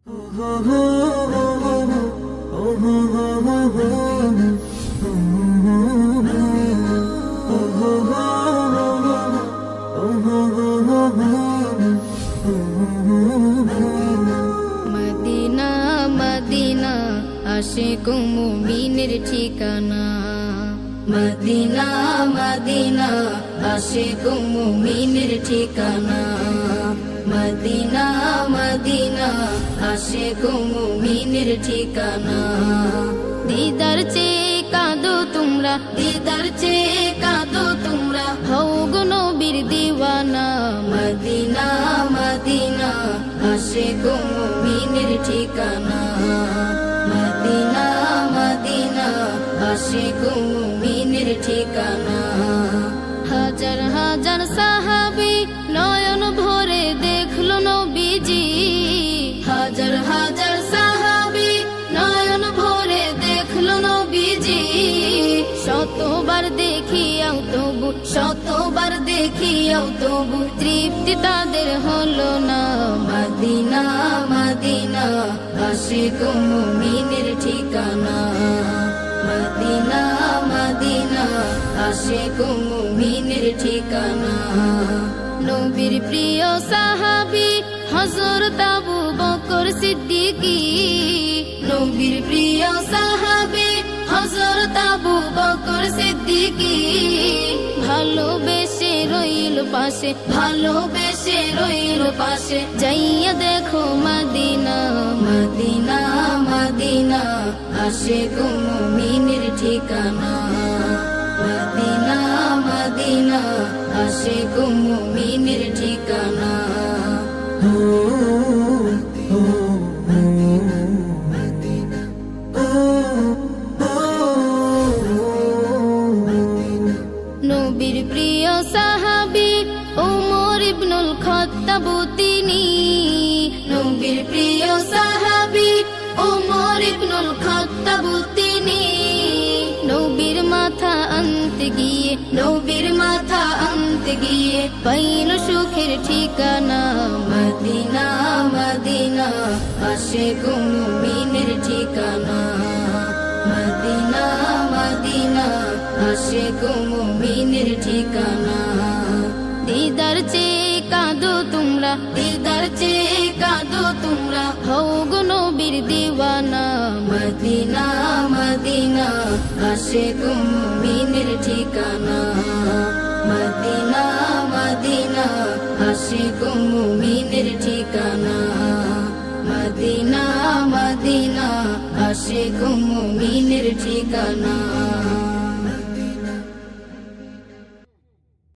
Medina Medina Ashiq মুমিনের ঠিকানা। Medina Medina Ashiq মুমিনের ঠিকানা। মদিনা মদিনা আশিক মুমিনের ঠিকানা। দিদার চেয়ে কাঁদো তোমরা, দিদার চেয়ে কাঁদো তোমরা, হও গো নবীর দিওয়ানা। মদিনা মদিনা আশিক মুমিনের ঠিকানা। মদিনা মদিনা আশিক মুমিনের ঠিকানা। হাজার হাজার সাহাবী নয়ন ভরে দেখলো নবীজি। হাজার হাজার সাহাবী নয়ন ভরে দেখলো নবীজি। শতবার দেখিয়াও তবু, শতবার দেখিয়াও তবু তৃপ্তি তাদের হলো না। মদিনা মদিনা আশিক মুমিনের ঠিকানা। মদিনা মদিনা আশিক মুমিনের ঠিকানা। নবীর প্রিয় সাহাবী হযরত আবু বকর সিদ্দিকী। নবীর প্রিয় সাহাবী হযরত আবু বকর সিদ্দিকী। ভালোবেসে রইল পাশে, ভালোবেসে রইল পাশে, যাইয়া দেখো মদিনা। মদিনা মদিনা আশিক মুমিনের ঠিকানা। মদিনা মদিনা আশিক মুমিনের ঠিকানা। নবীর প্রিয় সাহাবী ওমর ইবনুল খাত্তাব তিনি। নবীর প্রিয় সাহাবী ওমর ইবনুল খাত্তাব তিনি। নবীর মাথা আনতে গিয়ে, নবীর মাথা আনতে গিয়ে পাইল সুখের ঠিকানা। মদিনা মদিনা আশিক মুমিনের ঠিকানা। মদিনা মদিনা আশিক মুমিনের ঠিকানা। দিদার চেয়ে কাঁদো তোমরা, দিদার চেয়ে কাঁদো তোমরা, হও গো নবীর দিওয়ানা। মদিনা মদিনা আশিক মুমিনের ঠিকানা। মদিনা মদিনা আশিক মুমিনের ঠিকানা। মদিনা মদিনা আশিক মুমিনের ঠিকানা।